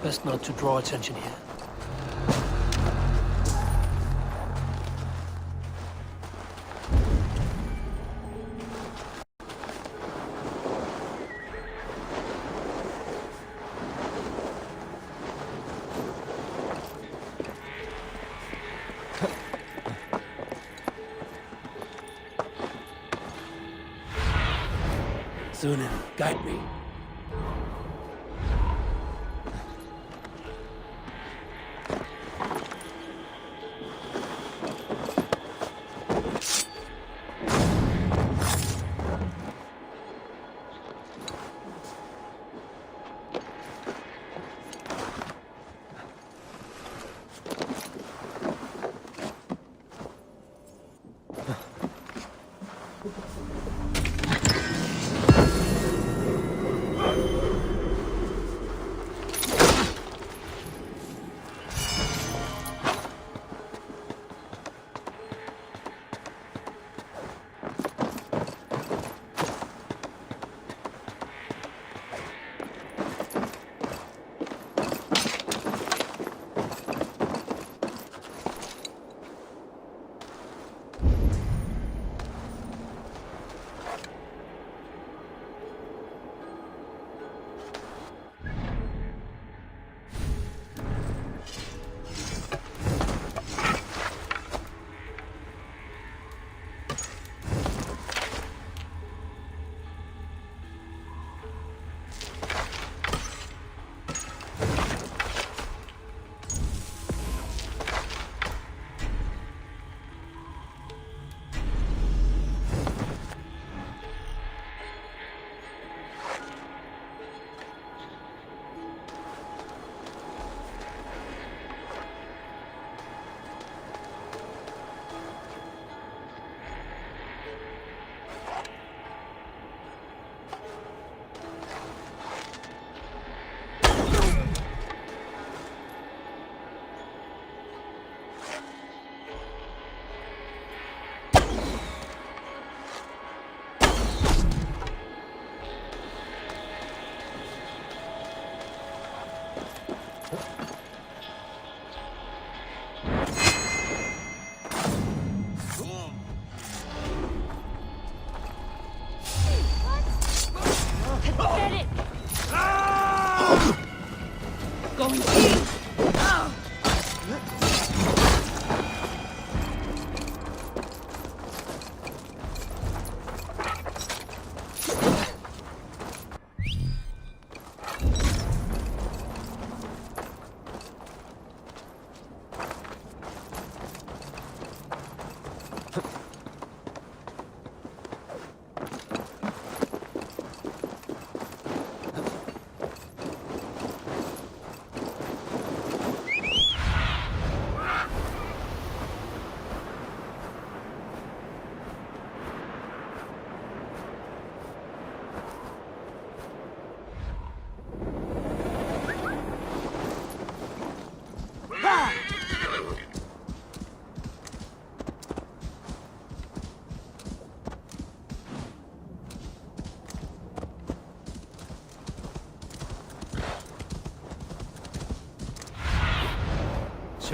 Best not to draw attention here. Sunan, guide me.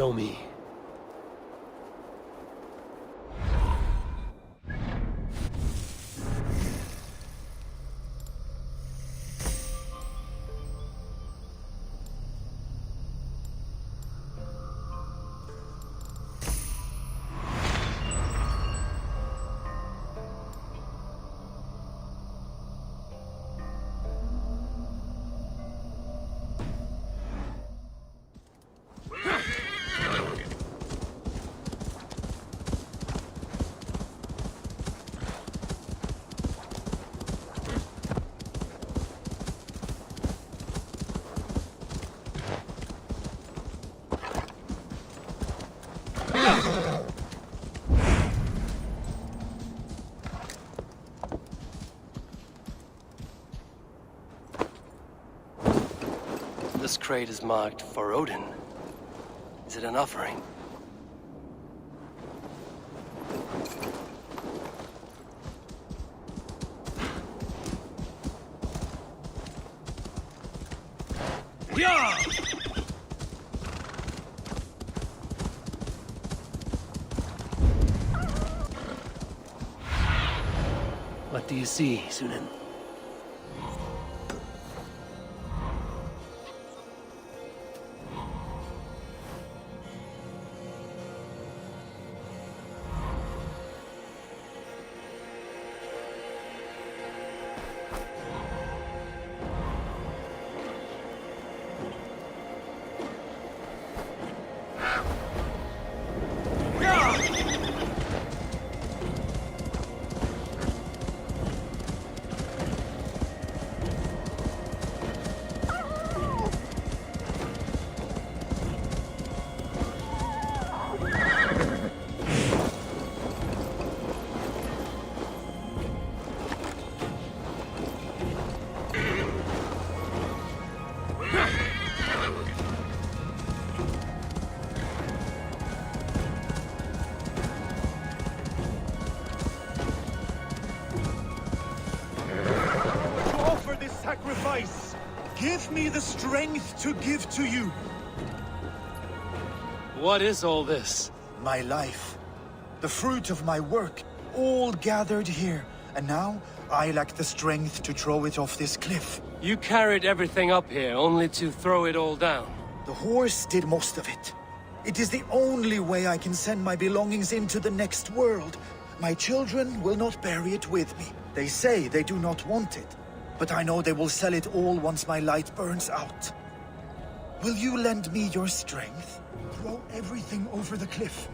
Show me. This crate is marked for Odin. Is it an offering? Yeah! do you see, Sunan? Sacrifice! Give me the strength to give to you! What is all this? My life. The fruit of my work. All gathered here. And now, I lack the strength to throw it off this cliff. You carried everything up here, only to throw it all down. The horse did most of it. It is the only way I can send my belongings into the next world. My children will not bury it with me. They say they do not want it. But I know they will sell it all once my light burns out. Will you lend me your strength? Throw everything over the cliff.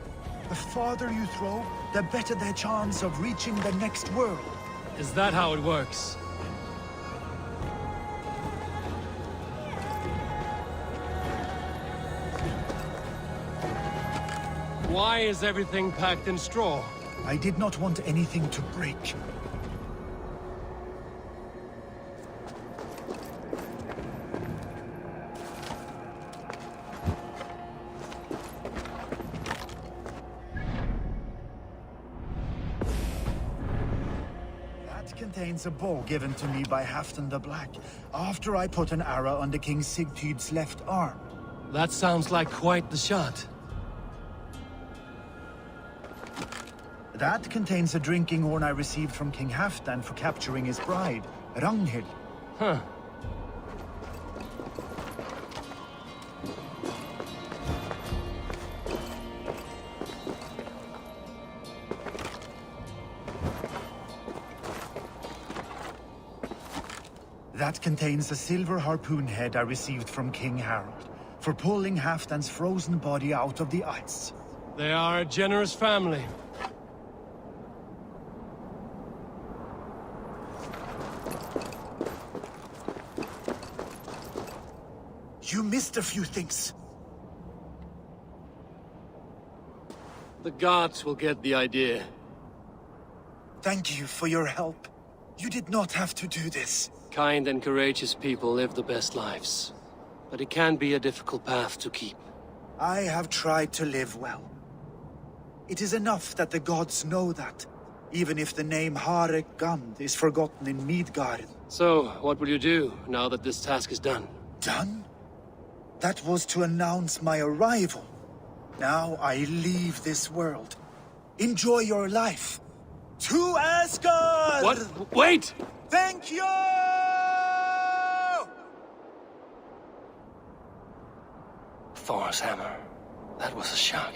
The farther you throw, the better their chance of reaching the next world. Is that how it works? Why is everything packed in straw? I did not want anything to break. Contains a bow given to me by Halfdan the Black, after I put an arrow under King Sigtyd's left arm. That sounds like quite the shot. That contains a drinking horn I received from King Halfdan for capturing his bride, Ragnhild. Huh. That contains a silver harpoon head I received from King Harald, for pulling Halfdan's frozen body out of the ice. They are a generous family. You missed a few things. The gods will get the idea. Thank you for your help. You did not have to do this. Kind and courageous people live the best lives. But it can be a difficult path to keep. I have tried to live well. It is enough that the gods know that, even if the name Harek Gand is forgotten in Midgard. So, what will you do, now that this task is done? Done? That was to announce my arrival. Now I leave this world. Enjoy your life. To Asgard! What? Wait! Thank you! Thor's hammer. That was a shock.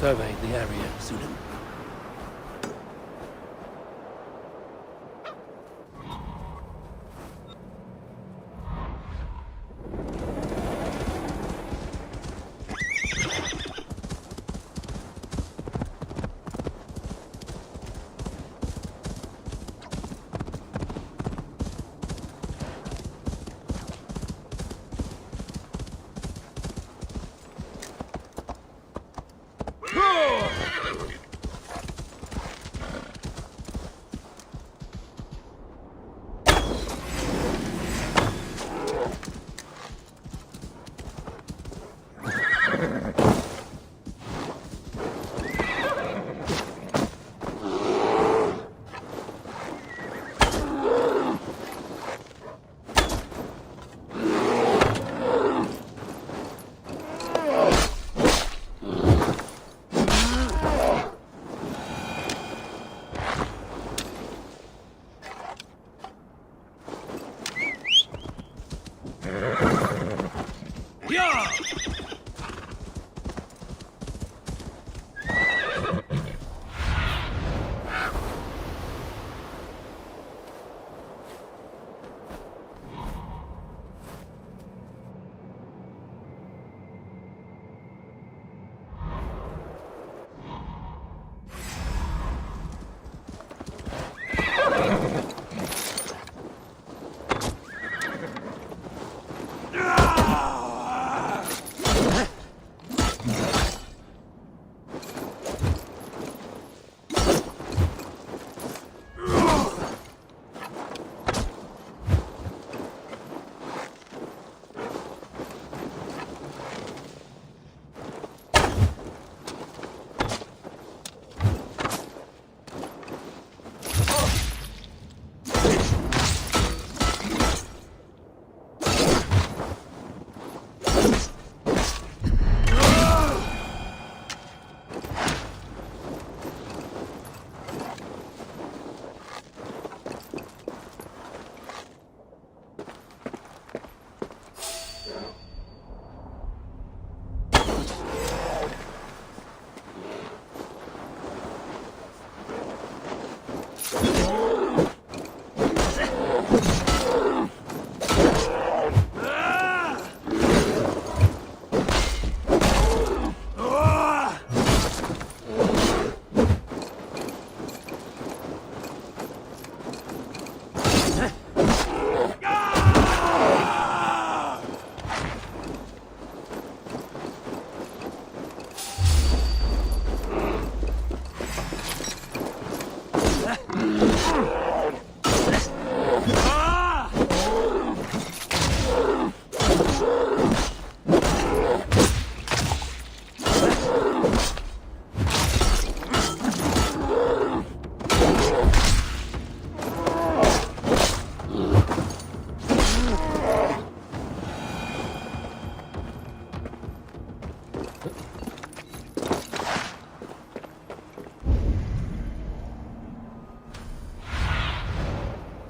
Survey the area, Sunan.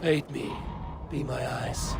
Aid me. Be my eyes.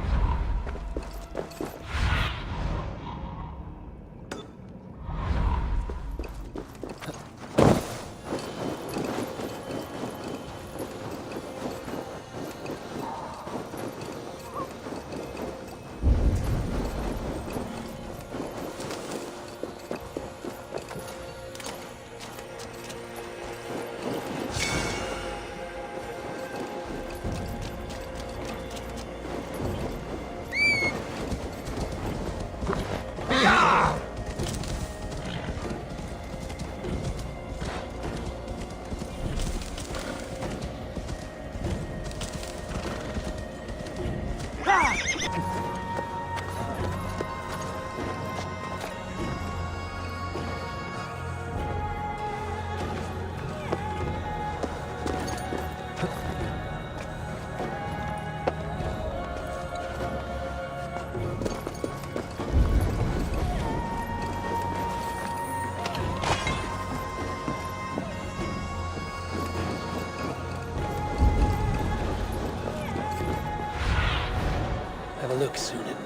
Have a look, Sunan.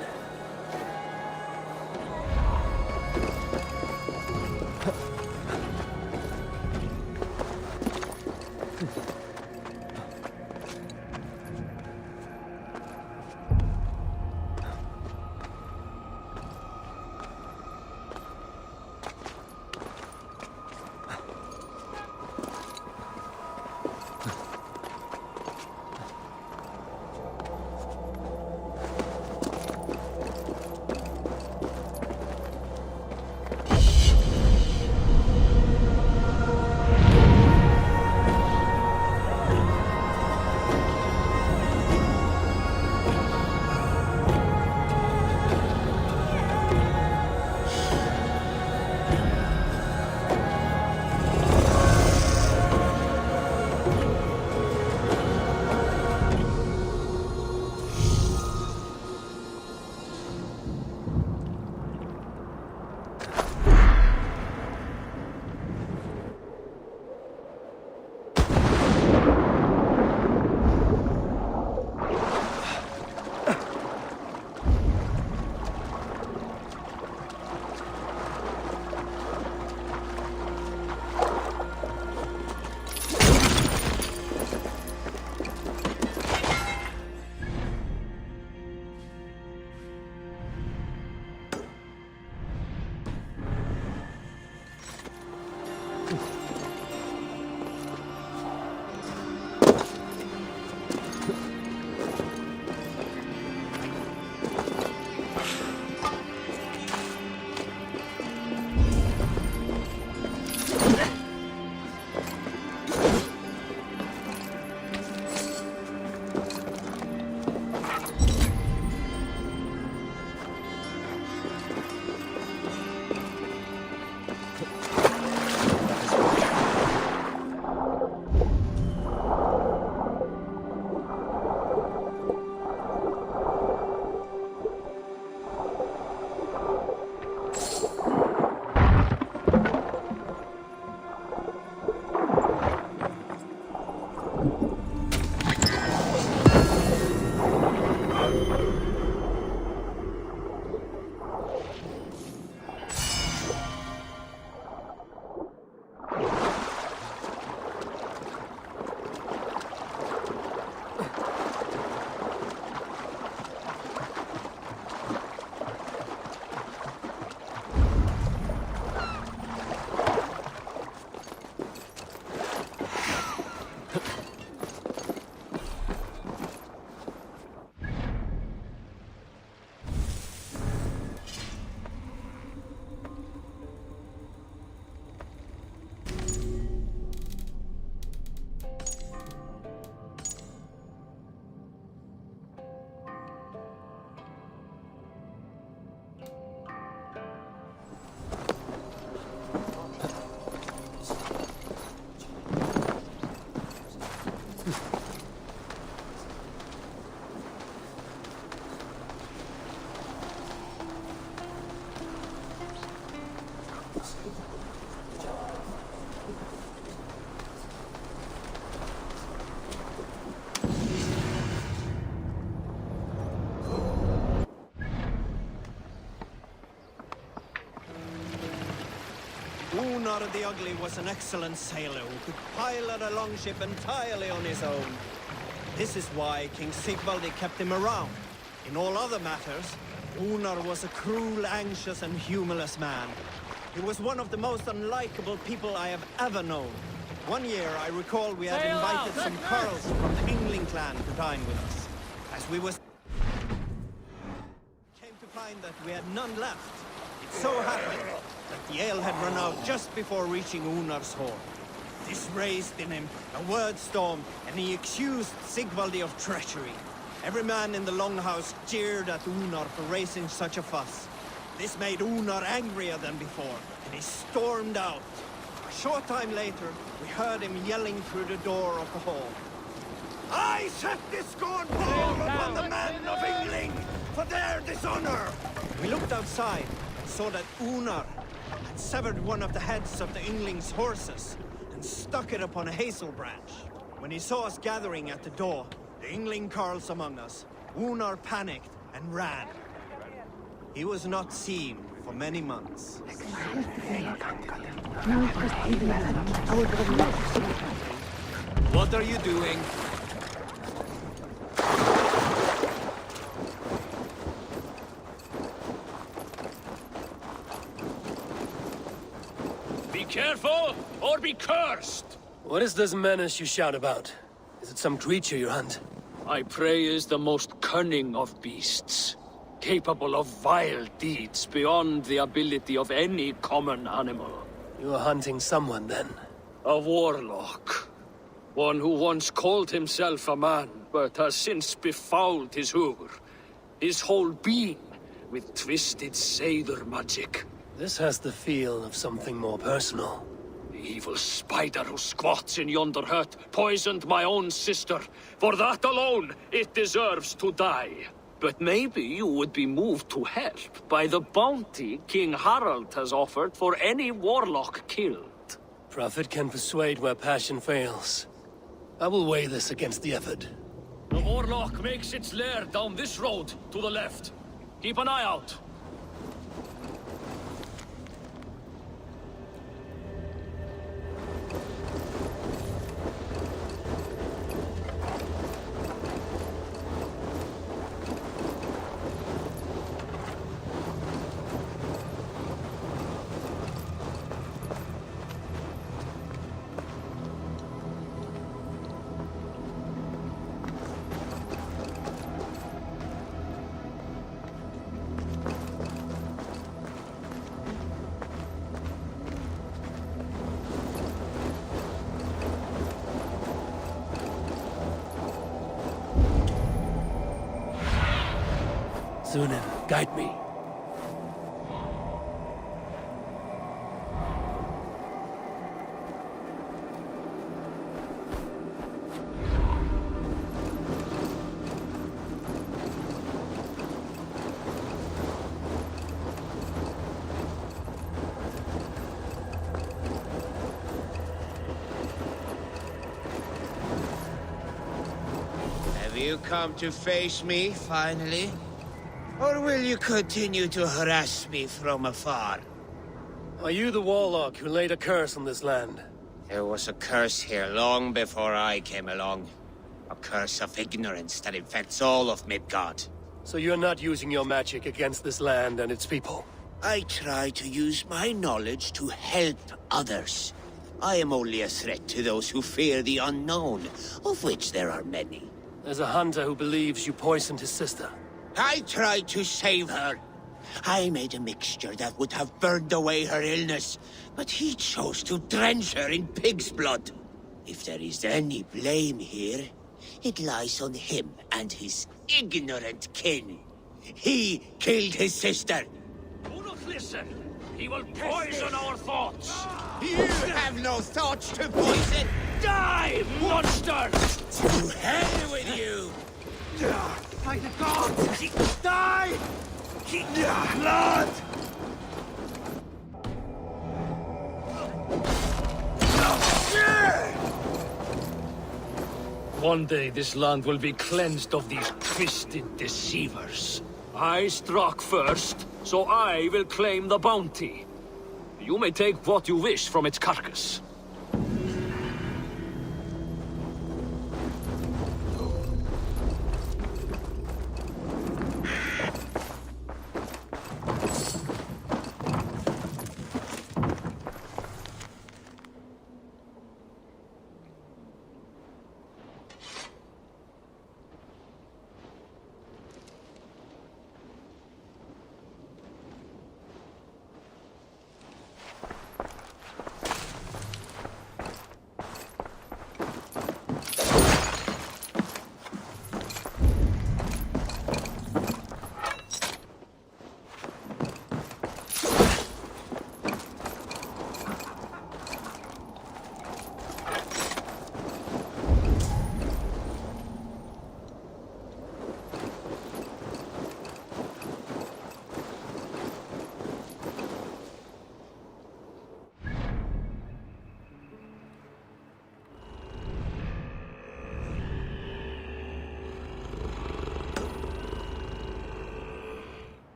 Unar the Ugly was an excellent sailor who could pilot a longship entirely on his own. This is why King Sigvaldi kept him around. In all other matters, Unar was a cruel, anxious, and humorless man. He was one of the most unlikable people I have ever known. One year, I recall we had invited some Carls from the Yngling clan to dine with us. As we was came to find that we had none left. It so happened that the ale had run out just before reaching Unar's hall. This raised in him a word storm, and he accused Sigvaldi of treachery. Every man in the Longhouse jeered at Unar for raising such a fuss. This made Unar angrier than before, and he stormed out. A short time later, we heard him yelling through the door of the hall. I set this scorn palm upon the men of Yngling for their dishonor! We looked outside and saw that Unar had severed one of the heads of the Yngling's horses and stuck it upon a hazel branch. When he saw us gathering at the door, the Yngling Carls among us, Unar panicked and ran. He was not seen for many months. What are you doing? Be careful, or be cursed! What is this menace you shout about? Is it some creature you hunt? I prey is the most cunning of beasts, capable of vile deeds beyond the ability of any common animal. You are hunting someone, then? A warlock. One who once called himself a man, but has since befouled his hugr. His whole being with twisted Seidr magic. This has the feel of something more personal. The evil spider who squats in yonder hut poisoned my own sister. For that alone, it deserves to die. But maybe you would be moved to help by the bounty King Harald has offered for any warlock killed. Prophet can persuade where passion fails. I will weigh this against the effort. The warlock makes its lair down this road to the left. Keep an eye out. Sunan, guide me. Have you come to face me, finally? Or will you continue to harass me from afar? Are you the warlock who laid a curse on this land? There was a curse here long before I came along. A curse of ignorance that infects all of Midgard. So you're not using your magic against this land and its people? I try to use my knowledge to help others. I am only a threat to those who fear the unknown, of which there are many. There's a hunter who believes you poisoned his sister. I tried to save her. I made a mixture that would have burned away her illness, but he chose to drench her in pig's blood. If there is any blame here, it lies on him and his ignorant kin. He killed his sister. Do not listen. He will poison our thoughts. You have no thoughts to poison. Die, monsters! To hell with you! By the gods! Die! Blood! one day this land will be cleansed of these twisted deceivers. I struck first, so I will claim the bounty. You may take what you wish from its carcass.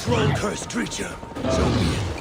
Troll-cursed creature, so be it.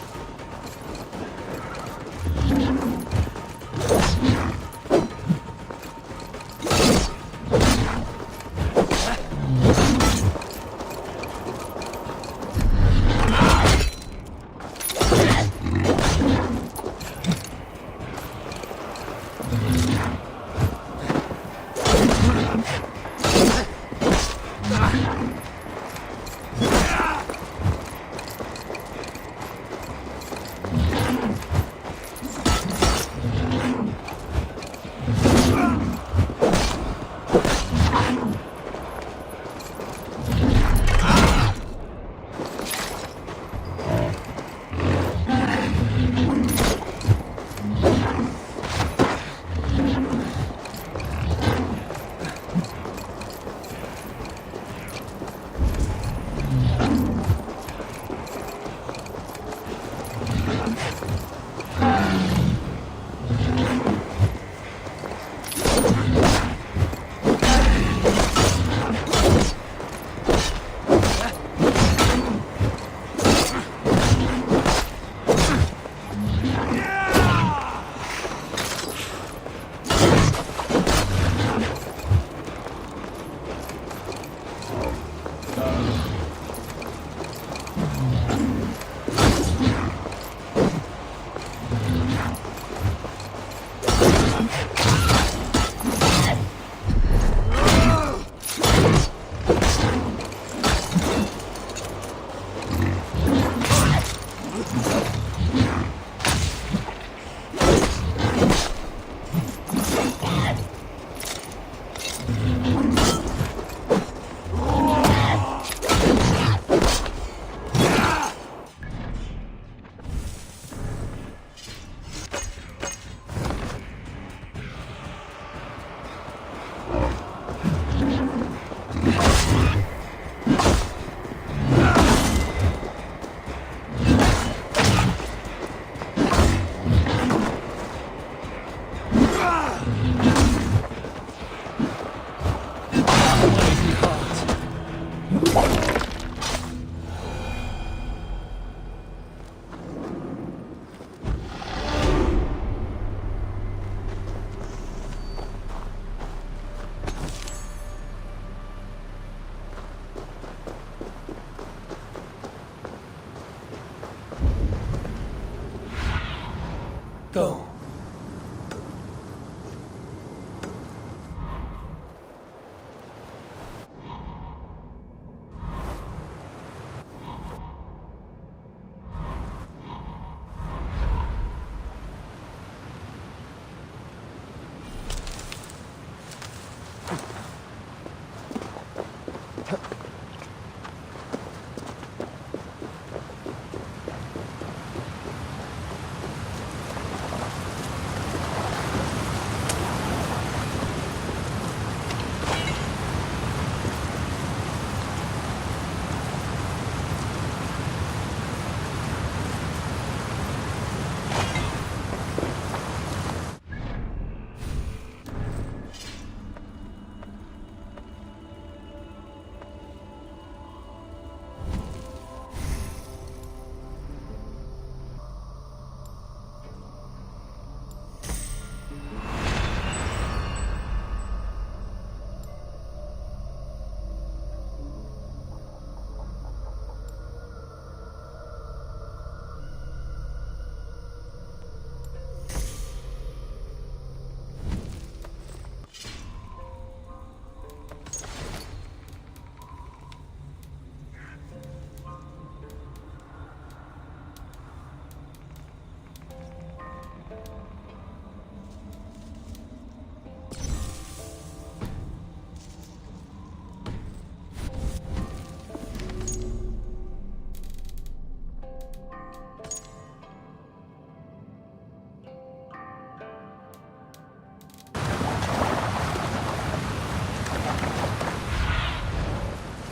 Go.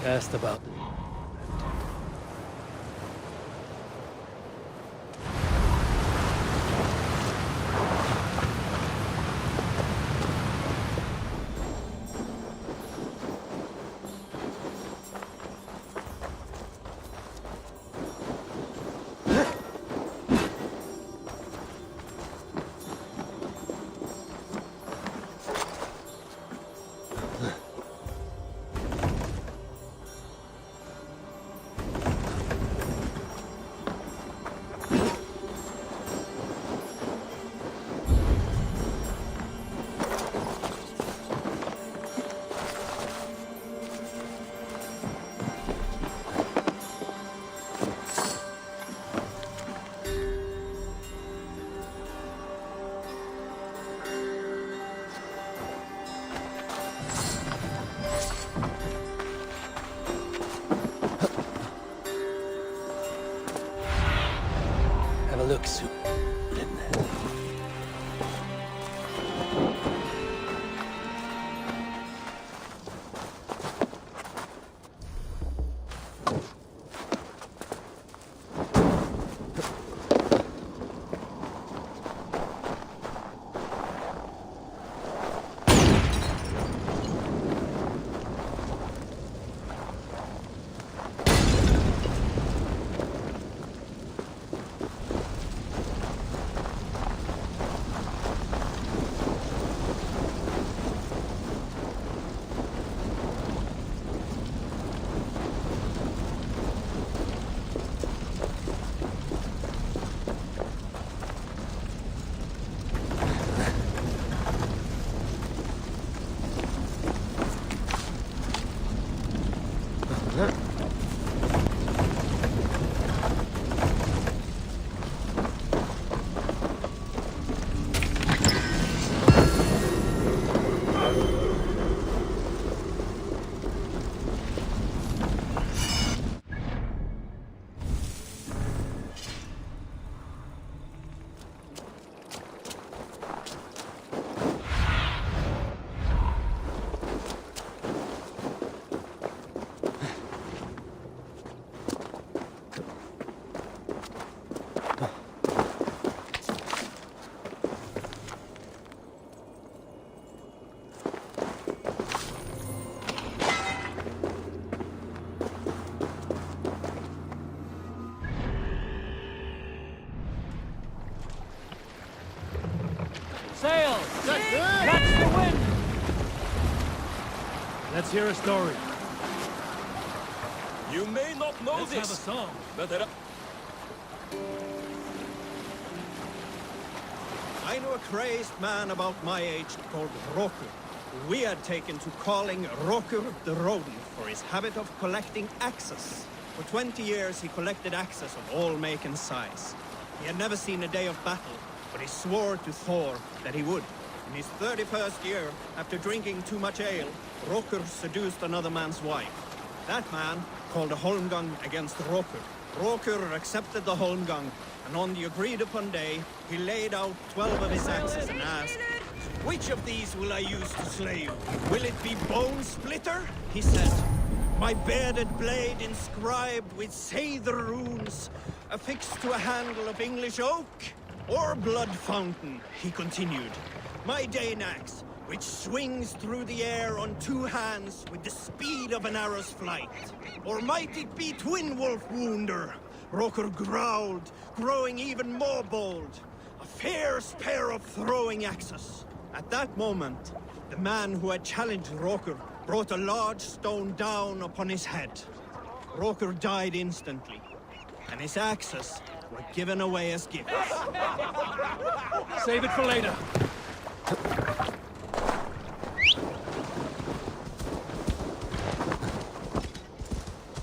asked about. Have a look, Sue. Sail! Catch the wind! Let's hear a story. You may not know Let's have a song. but I knew a crazed man about my age called Rokur, who we had taken to calling Rokur the Rodent for his habit of collecting axes. For 20 years he collected axes of all make and size. He had never seen a day of battle, but he swore to Thor that he would. In his 31st year, after drinking too much ale, Rokur seduced another man's wife. That man called a holmgang against Rokur. Rokur accepted the holmgang, and on the agreed-upon day, he laid out 12 of his axes and asked, "Which of these will I use to slay you? Will it be Bone Splitter?" He said. "My bearded blade inscribed with Seidr runes, affixed to a handle of English oak? Or Blood Fountain," he continued. "My Dane axe, which swings through the air on 2 hands with the speed of an arrow's flight. Or might it be Twin Wolf Wounder?" Rokur growled, growing even more bold. "A fierce pair of throwing axes." At that moment, the man who had challenged Rokur brought a large stone down upon his head. Rokur died instantly, and his axes were given away as gifts. Save it for later.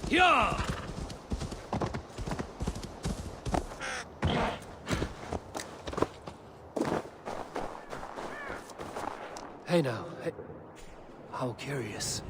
Yeah! Hey now, hey. How curious.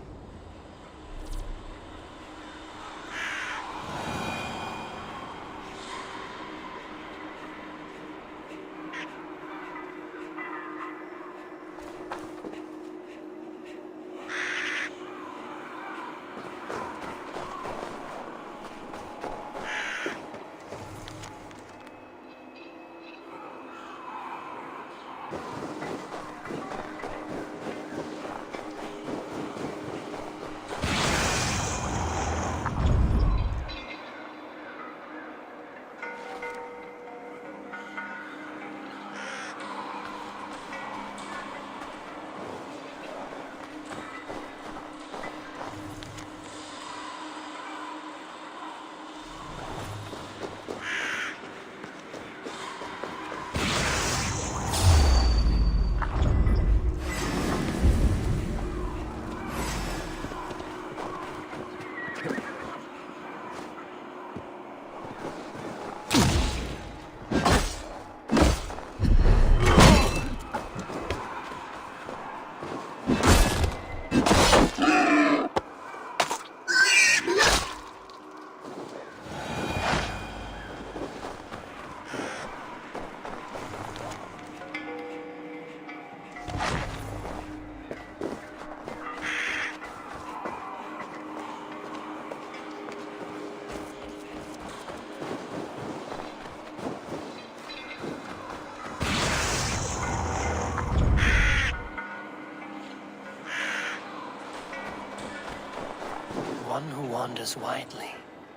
who wanders widely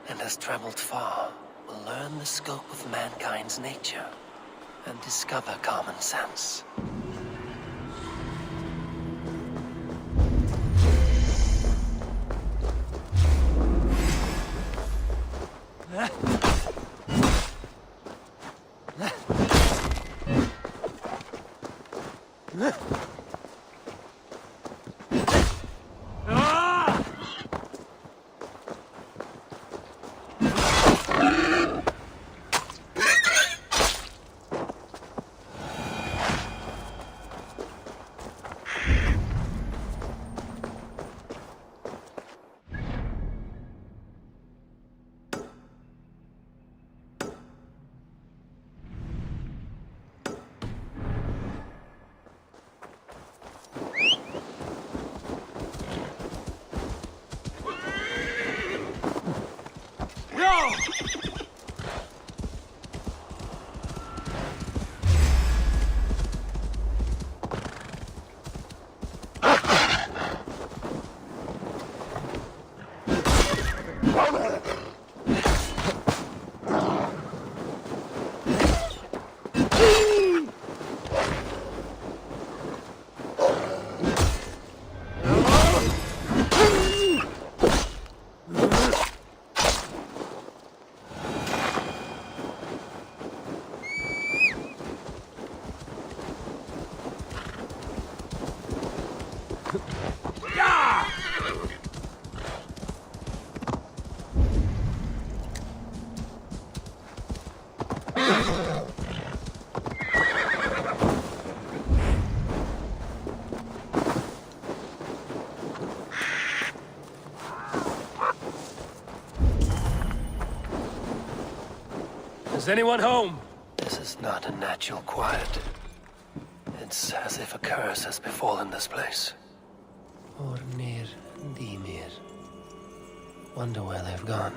and has traveled far will learn the scope of mankind's nature and discover common sense. Is anyone home? This is not a natural quiet. It's as if a curse has befallen this place. Ornir, Dimir. Wonder where they've gone.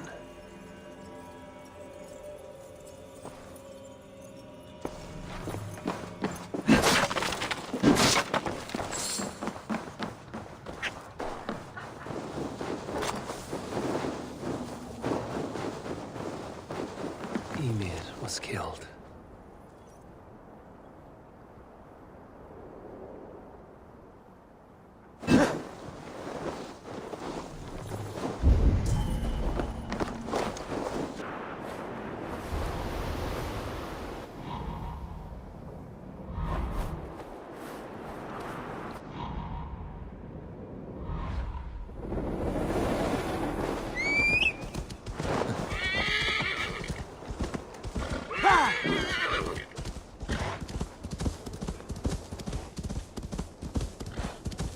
Ymir was killed.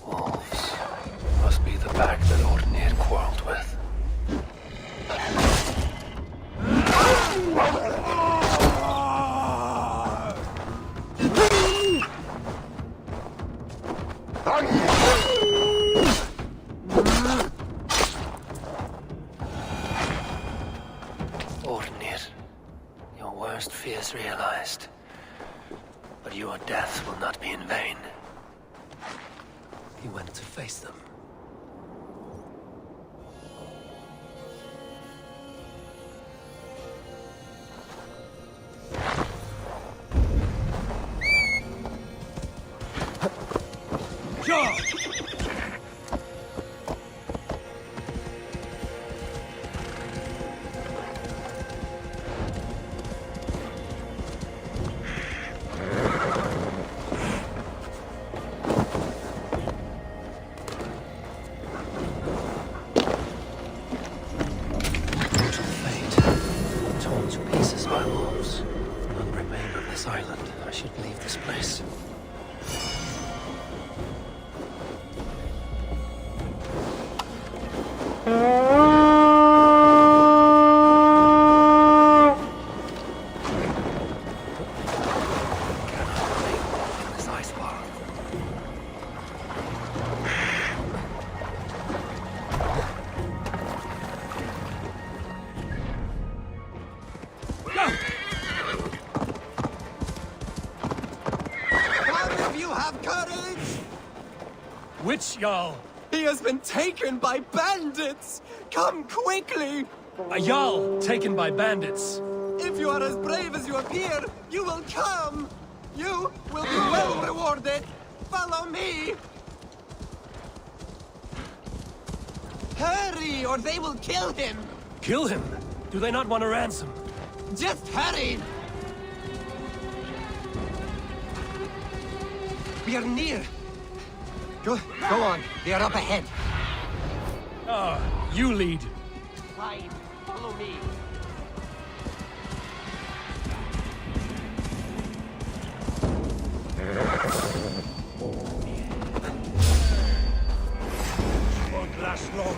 Wolves. Must be the pack that Ornir quarreled with. Ornir, your worst fears realized. But your death will not be in vain. He went to face them. Island. I should leave this place. One of you have courage! Which Jarl? He has been taken by bandits! Come quickly! A Jarl taken by bandits. If you are as brave as you appear, you will come! You will be well rewarded! Follow me! Hurry, or they will kill him! Kill him? Do they not want a ransom? Just hurry! We are near! Go on, they are up ahead. Ah, you lead. Fine, follow me. Won't last long.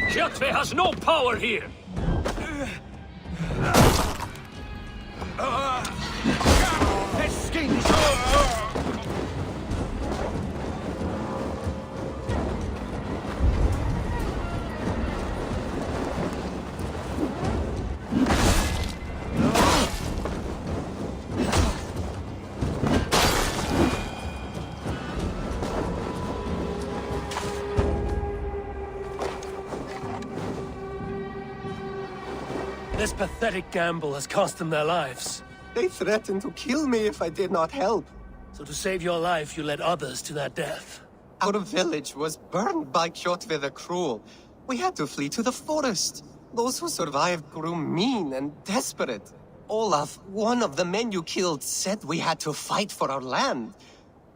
Kjotve has no power here! His skins! This pathetic gamble has cost them their lives. They threatened to kill me if I did not help. So to save your life, you led others to their death. Our village was burned by Kjotve the Cruel. We had to flee to the forest. Those who survived grew mean and desperate. Olaf, one of the men you killed, said we had to fight for our land.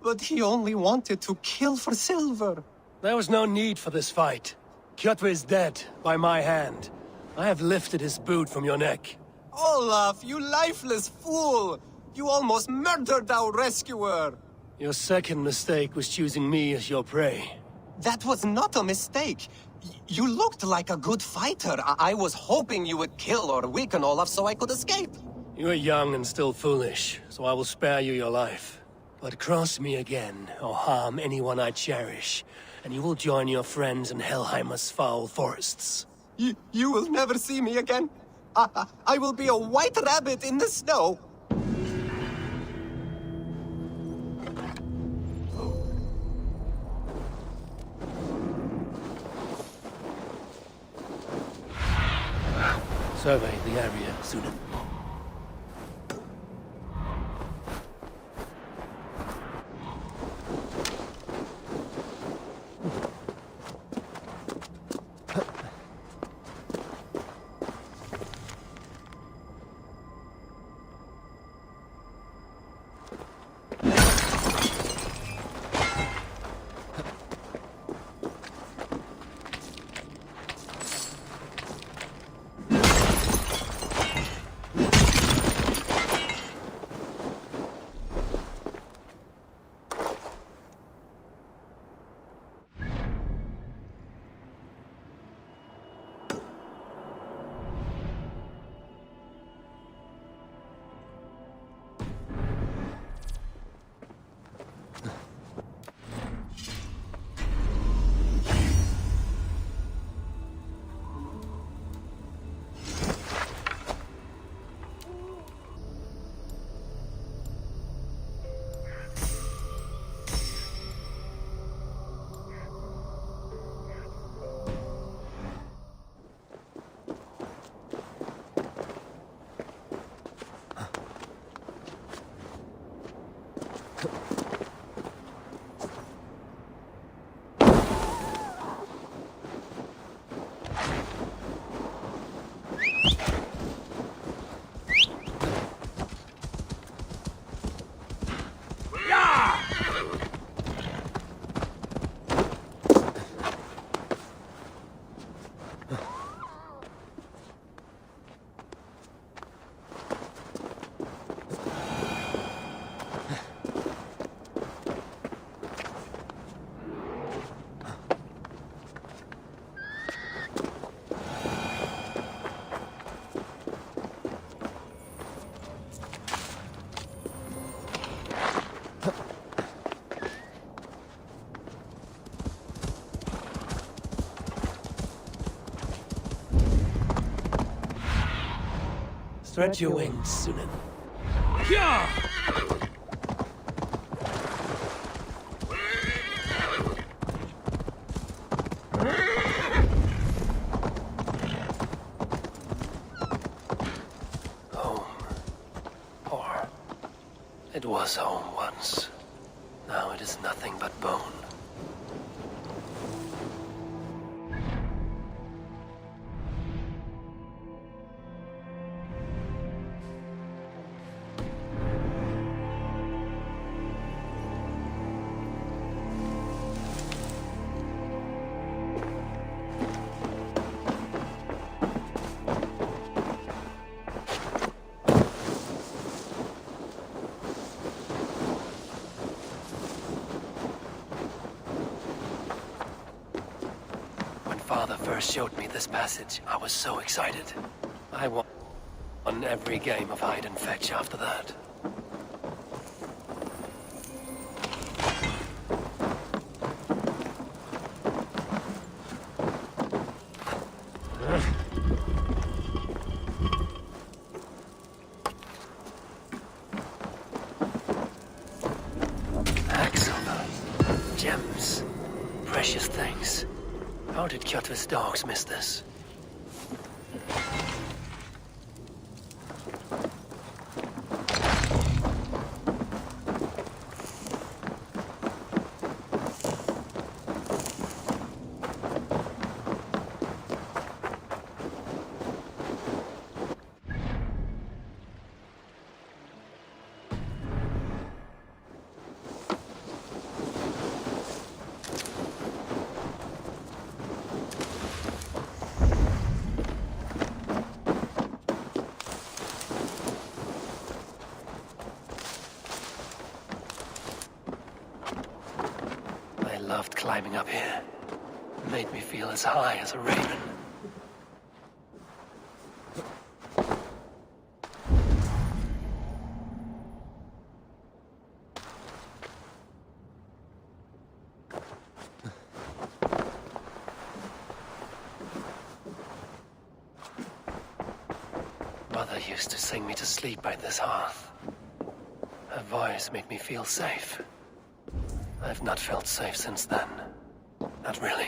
But he only wanted to kill for silver. There was no need for this fight. Kjotve is dead, by my hand. I have lifted his boot from your neck. Olaf, you lifeless fool! You almost murdered our rescuer! Your second mistake was choosing me as your prey. That was not a mistake. You looked like a good fighter. I was hoping you would kill or weaken Olaf so I could escape. You are young and still foolish, so I will spare you your life. But cross me again, or harm anyone I cherish, and you will join your friends in Helheimer's foul forests. You will never see me again. I will be a white rabbit in the snow. Survey the area, Sunan. Spread your wings, Sunan. It was home once. Now it is nothing but bone. Father first showed me this passage, I was so excited. I won every game of hide and fetch after that. Axel, gems, precious things. How did Kjotve's dogs miss this? I loved climbing up here. It made me feel as high as a raven. Mother used to sing me to sleep by this hearth. Her voice made me feel safe. I've not felt safe since then. Not really.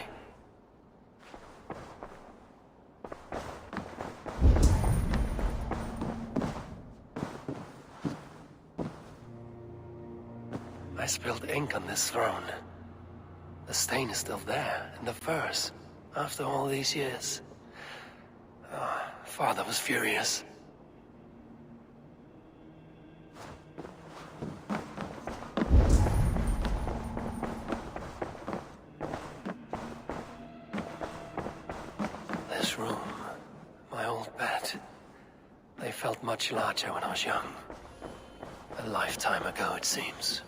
I spilled ink on this throne. The stain is still there, in the furs, after all these years. Father was furious. This room, my old bed, they felt much larger when I was young. A lifetime ago, it seems.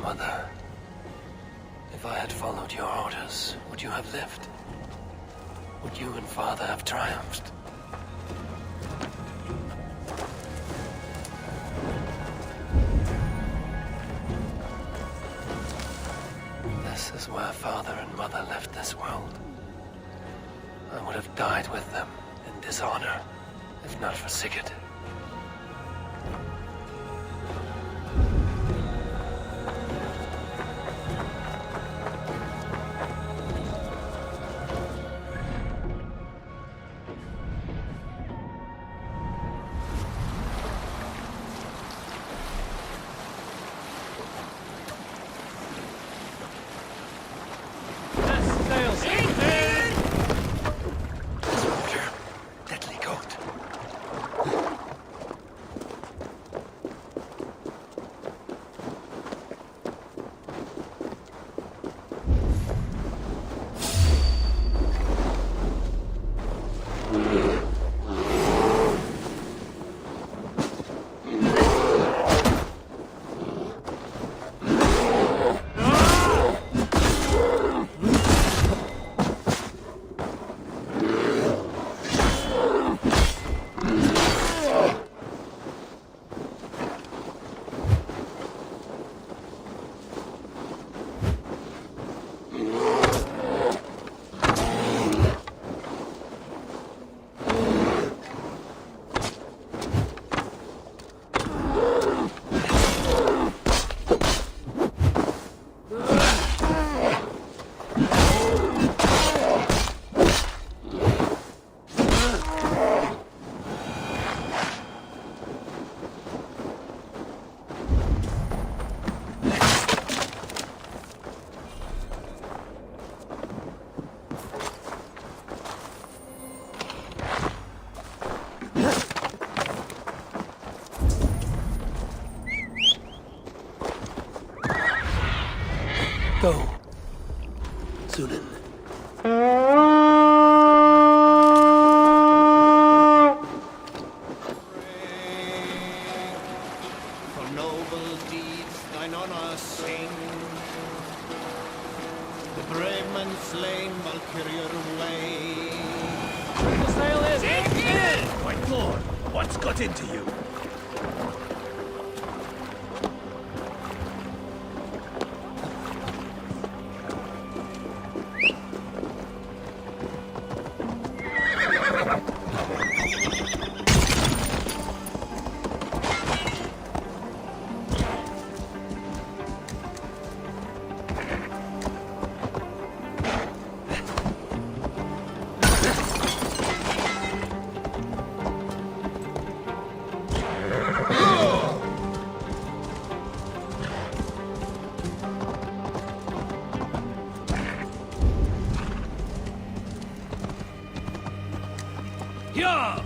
Mother, if I had followed your orders, would you have lived? Would you and Father have triumphed? This is where Father and Mother left this world. I would have died with them in dishonor, if not for Sigurd. Deadly coat. Go. Sunan. For noble deeds thine honor sing. The brave man slain Valkyrier way. The sail is in! My lord, what's got into you? Yeah!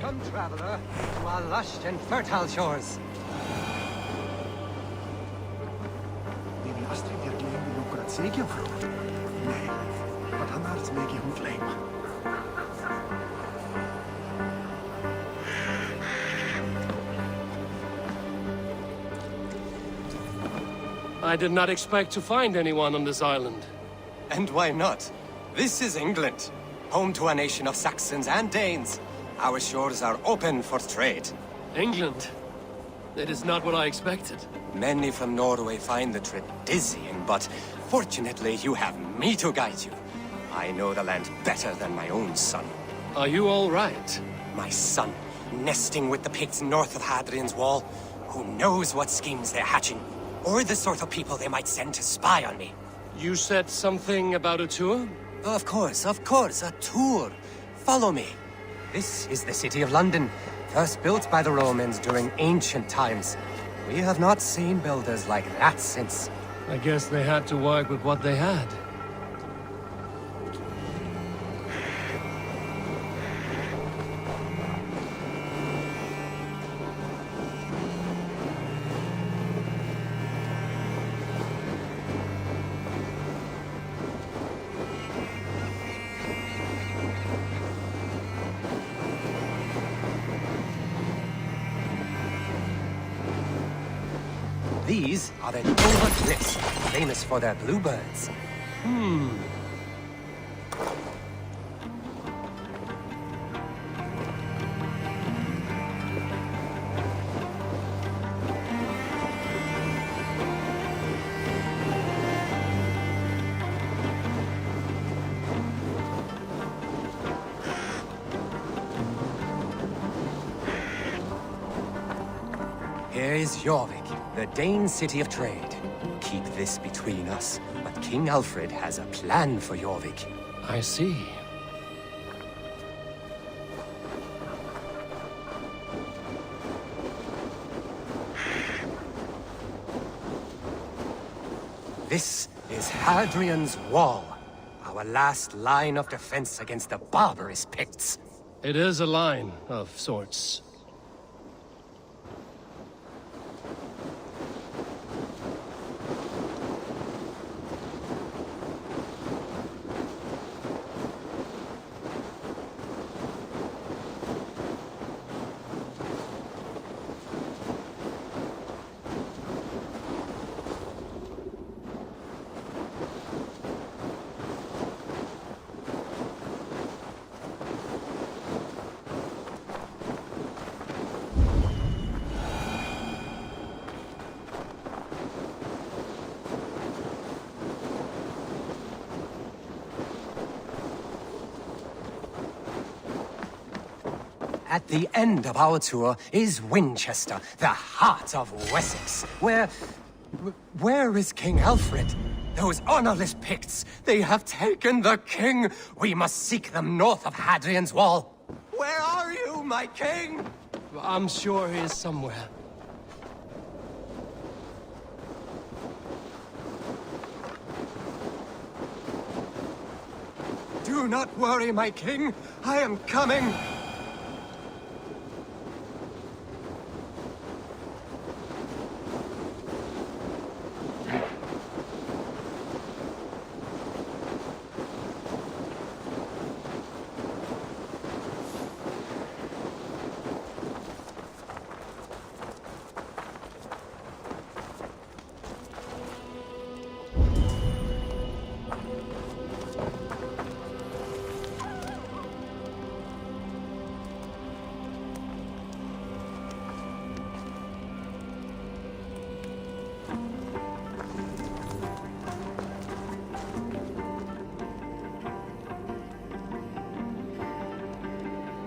Come, traveler, to our lush and fertile shores. Niin Astrid järki enkin nukkurat seikin fru. Nee, wat han arts megi hun flame. I did not expect to find anyone on this island. And why not? This is England, home to a nation of Saxons and Danes. Our shores are open for trade. England? It is not what I expected. Many from Norway find the trip dizzying, but fortunately you have me to guide you. I know the land better than my own son. Are you all right? My son, nesting with the pigs north of Hadrian's Wall. Who knows what schemes they're hatching, or the sort of people they might send to spy on me. You said something about a tour? Of course, a tour. Follow me. This is the city of London, first built by the Romans during ancient times. We have not seen builders like that since. I guess they had to work with what they had. These are the Dover Cliffs, famous for their bluebirds. Here is Jorvik, the Dane city of trade. Keep this between us, but King Alfred has a plan for Jorvik. I see. This is Hadrian's Wall, our last line of defense against the barbarous Picts. It is a line of sorts. At the end of our tour is Winchester, the heart of Wessex, where is King Alfred? Those honorless Picts, they have taken the king! We must seek them north of Hadrian's Wall! Where are you, my king? I'm sure he is somewhere. Do Do not worry, my king. I am coming.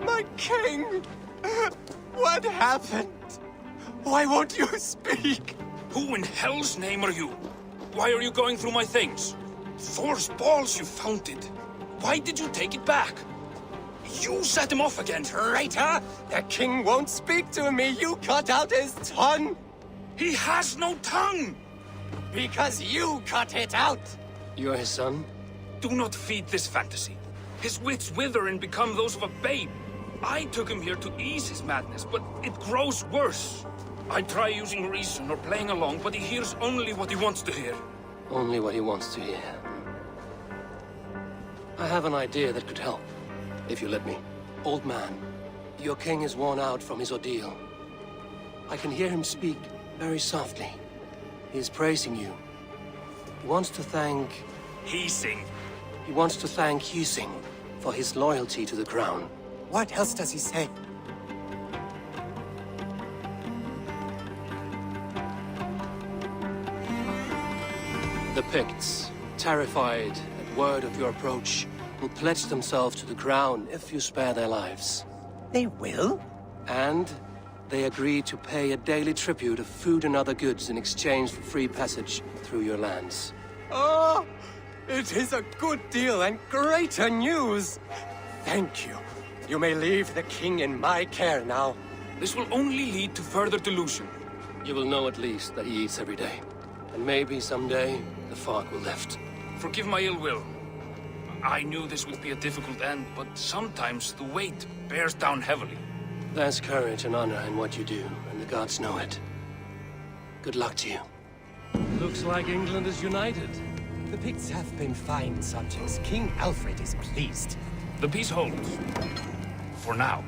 My king! What happened? Why won't you speak? Who in hell's name are you? Why are you going through my things? Thor's balls, you found it. Why did you take it back? You set him off again. Traitor! The king won't speak to me. You cut out his tongue. He has no tongue! Because you cut it out. You're his son? Do not feed this fantasy. His wits wither and become those of a babe. I took him here to ease his madness, but it grows worse. I try using reason or playing along, but he hears only what he wants to hear. Only what he wants to hear. I have an idea that could help, if you let me. Old man, your king is worn out from his ordeal. I can hear him speak very softly. He is praising you. He wants to thank... He wants to thank Husing for his loyalty to the crown. What else does he say? The Picts, terrified at word of your approach, will pledge themselves to the crown if you spare their lives. They will? And they agree to pay a daily tribute of food and other goods in exchange for free passage through your lands. Oh, it is a good deal and greater news. Thank you. You may leave the king in my care now. This will only lead to further delusion. You will know at least that he eats every day. And maybe someday, the fog will lift. Forgive my ill will. I knew this would be a difficult end, but sometimes the weight bears down heavily. There's courage and honor in what you do, and the gods know it. Good luck to you. Looks like England is united. The Picts have been fine subjects. King Alfred is pleased. The peace holds. For now.